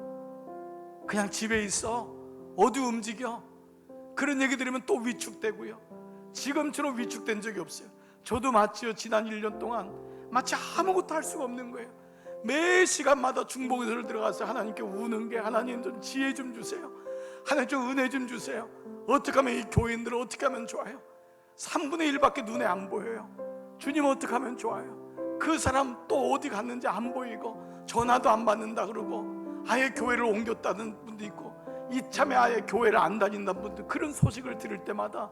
A: 그냥 집에 있어, 어디 움직여? 그런 얘기 들으면 또 위축되고요. 지금처럼 위축된 적이 없어요. 저도 마치요, 지난 1년 동안 마치 아무것도 할 수가 없는 거예요. 매 시간마다 중보기도를 들어가서 하나님께 우는 게, 하나님 좀 지혜 좀 주세요, 하나님 좀 은혜 좀 주세요. 어떻게 하면 이 교인들을 어떻게 하면 좋아요? 3분의 1밖에 눈에 안 보여요. 주님 어떻게 하면 좋아요? 그 사람 또 어디 갔는지 안 보이고 전화도 안 받는다 그러고 아예 교회를 옮겼다는 분도 있고 이참에 아예 교회를 안 다닌다는 분도, 그런 소식을 들을 때마다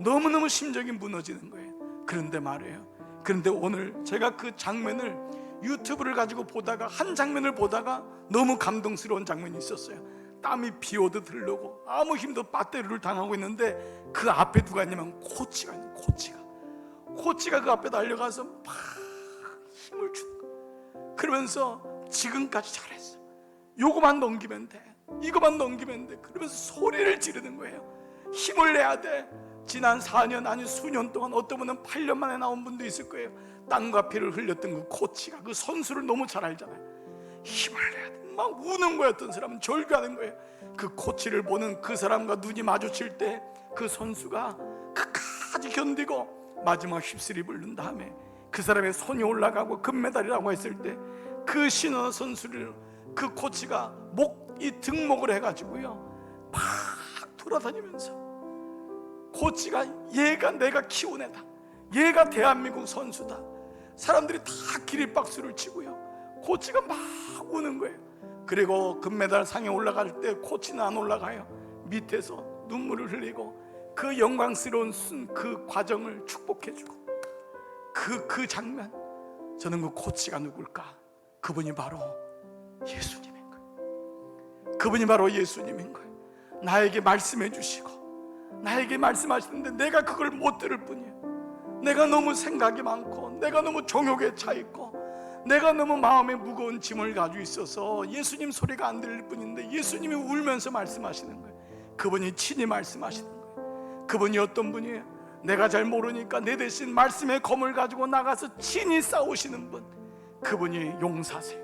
A: 너무너무 심정이 무너지는 거예요. 그런데 말이에요, 그런데 오늘 제가 그 장면을 유튜브를 가지고 보다가, 한 장면을 보다가 너무 감동스러운 장면이 있었어요. 땀이 비 오듯 흐르고 아무 힘도 빠떼루를 당하고 있는데 그 앞에 누가 있냐면 코치가 있는, 코치가 그 앞에 달려가서 막 힘을 주는 거예요. 그러면서 지금까지 잘했어, 요거만 넘기면 돼, 이거만 넘기면 돼, 그러면서 소리를 지르는 거예요. 힘을 내야 돼. 지난 4년 아니 수년 동안, 어떤 분은 8년 만에 나온 분도 있을 거예요. 땀과 피를 흘렸던 그 코치가 그 선수를 너무 잘 알잖아요. 힘을 내야 돼. 막 우는 거예요. 어떤 사람은 절규하는 거예요. 그 코치를 보는 그 사람과 눈이 마주칠 때 그 선수가 끝까지 견디고 마지막 휩쓸이 부른 다음에 그 사람의 손이 올라가고 금메달이라고 했을 때 그 신어 선수를 그 코치가 이 등목을 해가지고요 막 돌아다니면서, 코치가 얘가 내가 키운 애다, 얘가 대한민국 선수다, 사람들이 다 기립박수를 치고요, 코치가 막 우는 거예요. 그리고 금메달 상에 올라갈 때 코치는 안 올라가요. 밑에서 눈물을 흘리고 그 영광스러운 그 과정을 축복해주고, 그 장면, 저는 그 코치가 누굴까? 그분이 바로 예수님인 거예요. 그분이 바로 예수님인 거예요. 나에게 말씀해 주시고 나에게 말씀하시는데 내가 그걸 못 들을 뿐이에요. 내가 너무 생각이 많고, 내가 너무 정욕에 차 있고, 내가 너무 마음에 무거운 짐을 가지고 있어서 예수님 소리가 안 들릴 뿐인데, 예수님이 울면서 말씀하시는 거예요. 그분이 친히 말씀하시는 거예요. 그분이 어떤 분이에요? 내가 잘 모르니까 내 대신 말씀의 검을 가지고 나가서 친히 싸우시는 분, 그분이 용사세요.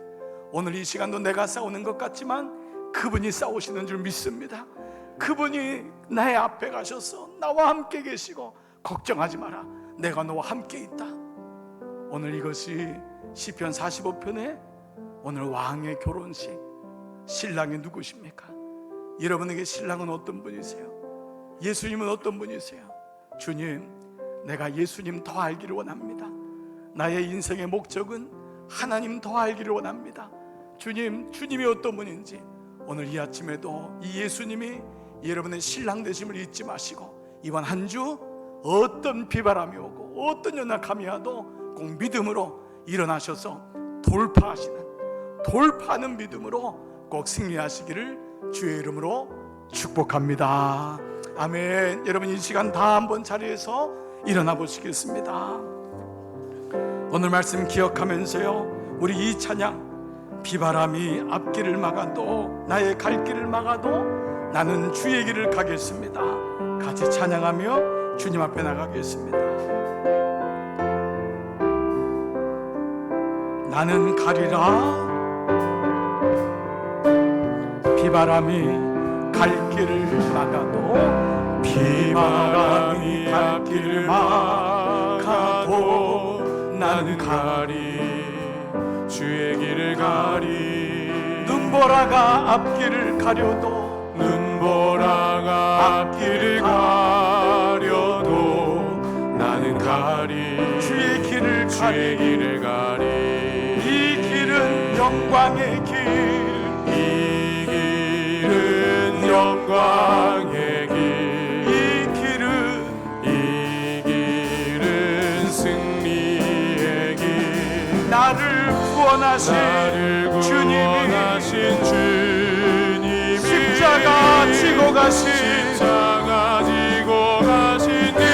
A: 오늘 이 시간도 내가 싸우는 것 같지만 그분이 싸우시는 줄 믿습니다. 그분이 나의 앞에 가셔서 나와 함께 계시고, 걱정하지 마라, 내가 너와 함께 있다. 오늘 이것이 시편 45편에 오늘 왕의 결혼식, 신랑이 누구십니까? 여러분에게 신랑은 어떤 분이세요? 예수님은 어떤 분이세요? 주님, 내가 예수님 더 알기를 원합니다. 나의 인생의 목적은 하나님 더 알기를 원합니다. 주님, 주님이 어떤 분인지 오늘 이 아침에도 이 예수님이 여러분의 신랑 되심을 잊지 마시고, 이번 한 주 어떤 비바람이 오고 어떤 연약함이 와도 꼭 믿음으로 일어나셔서 돌파하는 믿음으로 꼭 승리하시기를 주의 이름으로 축복합니다. 아멘. 여러분 이 시간 다 한번 자리에서 일어나 보시겠습니다. 오늘 말씀 기억하면서요, 우리 이 찬양, 비바람이 앞길을 막아도 나의 갈 길을 막아도 나는 주의 길을 가겠습니다, 같이 찬양하며 주님 앞에 나가겠습니다. 나는 가리라, 비바람이 갈 길을 막아도, 비바람이 갈 길을 막아도 나는
B: 가리, 주의 길을 가리.
A: 눈보라가 앞길을 가려도,
B: 눈보라가 보라가 앞길을 가려도 나는 가리
A: 주의 길을
B: 주의
A: 가리.
B: 길을 가리
A: 이 길은 영광의 길.
B: 이 길은 영광의 길 이 길은 승리의 길
A: 나를 구원하신 주님이
B: 주님이
A: 십자가 지고 가신
B: 십자가 지고 가신 길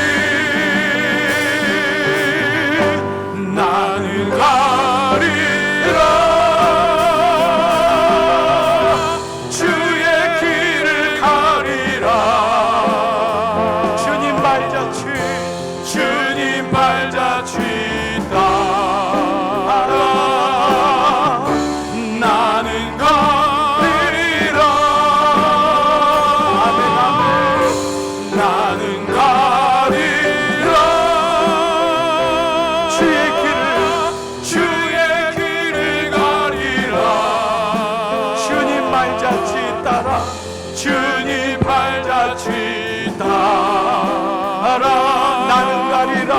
B: 나는 가리라 주의 길을 가리라
A: 주님 발자취
B: 주님 발자취 따라 나는 가리라
A: 아멘 아멘.
B: 나는 가리라
A: 주의
B: 길을 가리라
A: 주님 발자취 따라
B: 주님 발자취 따라
A: 나는 가리라.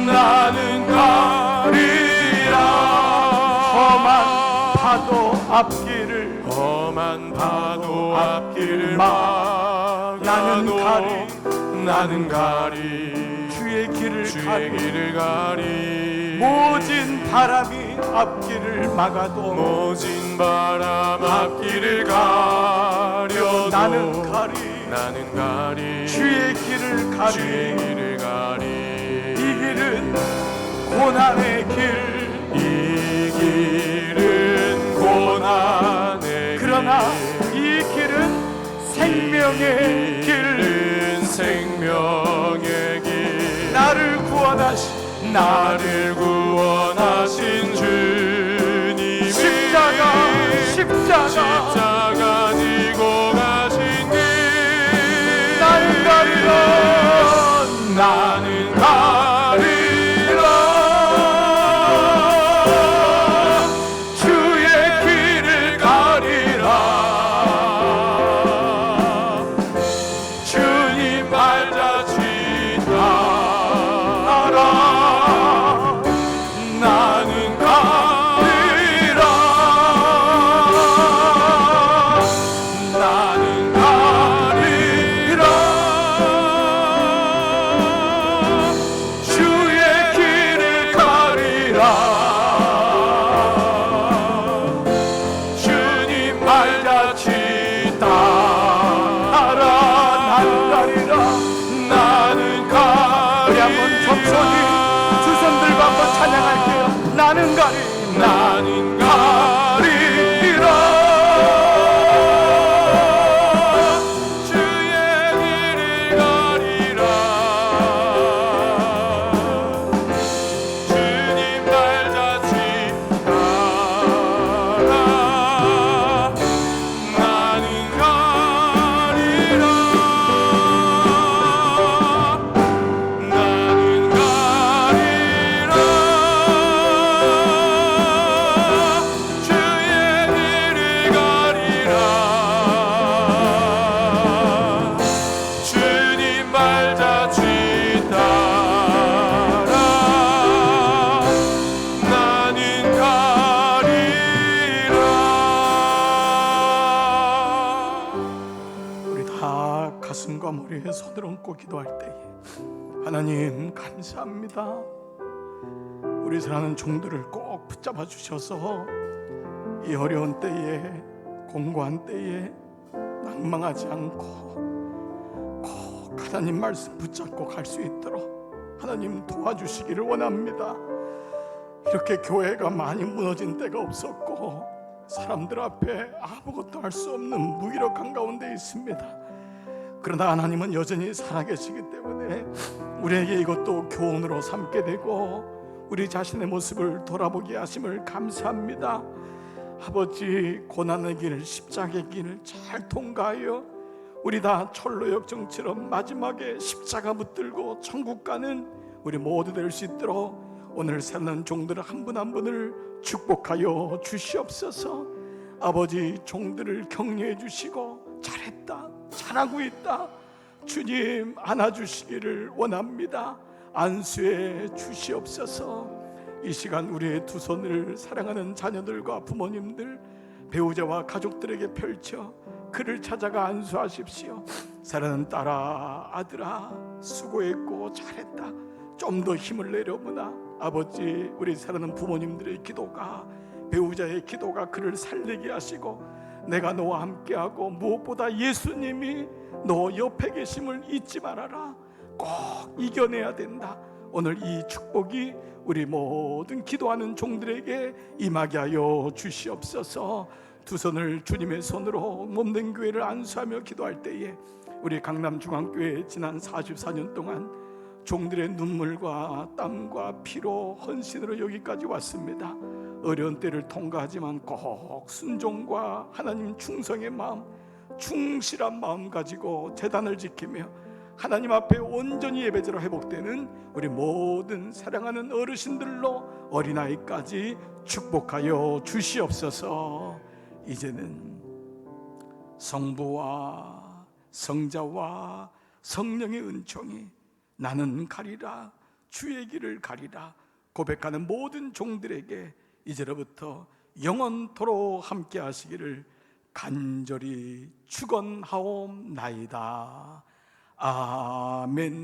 B: 나는 가리라
A: 험한 파도 앞길을
B: 험한 파도 앞길을
A: 나는 가리.
B: 나는 가리
A: 주의 길을
B: 주의
A: 가리.
B: 길을 가리
A: 모진 바람이 앞길을 막아도
B: 모진 바람 앞길을 가려도
A: 나는 가리.
B: 나는 가리
A: 주의 길을 가리.
B: 주의 길을 가리
A: 이 길은 고난의 길.
B: 이 길은 고난의
A: 그러나 이 길은 생명의 길.
B: 길은 생명의 길
A: 나를 구원하신
B: 나를 구원하신 주님이
A: 십자가
B: 십자가 지고 가신 길
A: 나는 가리라.
B: 나는 가리라 주의 길을 가리라 주님 발자취 따라 나는 가리라 나는 가리라 주의 길을 가리라 주님 발자취 따라
A: 나는 가리라.
B: 나는
A: 우리 한번 겸손히 두 손 들고 한번 찬양할게요. 나는 가리.
B: 나는 가리라 주의 길을 가리라 주님 발자취 따라 나는 가리라 나는 가리라 주의 길을 가리라 주님 발자취 따라 나는 가리라
A: 우리 다 가슴과 머리에 손을 얹고 기도할 때에 하나님 감사합니다. 우리 사랑하는 종들을 꼭 붙잡아 주셔서 이 어려운 때에 공고한 때에 낭망하지 않고 꼭 하나님 말씀 붙잡고 갈 수 있도록 하나님 도와주시기를 원합니다. 이렇게 교회가 많이 무너진 때가 없었고 사람들 앞에 아무것도 할 수 없는 무기력한 가운데 있습니다. 그러나 하나님은 여전히 살아계시기 때문에 우리에게 이것도 교훈으로 삼게 되고 우리 자신의 모습을 돌아보게 하심을 감사합니다. 아버지, 고난의 길, 십자가의 길을 잘 통과하여 우리 다 철로역정처럼 마지막에 십자가 붙들고 천국 가는 우리 모두 될 수 있도록 오늘 사는 종들 한 분 한 분을 축복하여 주시옵소서. 아버지, 종들을 격려해 주시고 잘했다 바라고 있다. 주님 안아주시기를 원합니다. 안수해 주시옵소서. 이 시간 우리의 두 손을 사랑하는 자녀들과 부모님들, 배우자와 가족들에게 펼쳐 그를 찾아가 안수하십시오. 사랑하는 딸아, 아들아, 수고했고 잘했다. 좀 더 힘을 내려보나. 아버지, 우리 사랑하는 부모님들의 기도가, 배우자의 기도가 그를 살리게 하시고, 내가 너와 함께하고 무엇보다 예수님이 너 옆에 계심을 잊지 말아라. 꼭 이겨내야 된다. 오늘 이 축복이 우리 모든 기도하는 종들에게 임하게 하여 주시옵소서. 두 손을 주님의 손으로 몸된 교회를 안수하며 기도할 때에 우리 강남중앙교회 지난 44년 동안 종들의 눈물과 땀과 피로 헌신으로 여기까지 왔습니다. 어려운 때를 통과하지만 꼭 순종과 하나님 충성의 마음, 충실한 마음 가지고 제단을 지키며 하나님 앞에 온전히 예배자로 회복되는 우리 모든 사랑하는 어르신들로 어린아이까지 축복하여 주시옵소서. 이제는 성부와 성자와 성령의 은총이 나는 가리라, 주의 길을 가리라 고백하는 모든 종들에게 이제로부터 영원토록 함께 하시기를 간절히 축원하옵나이다. 아멘.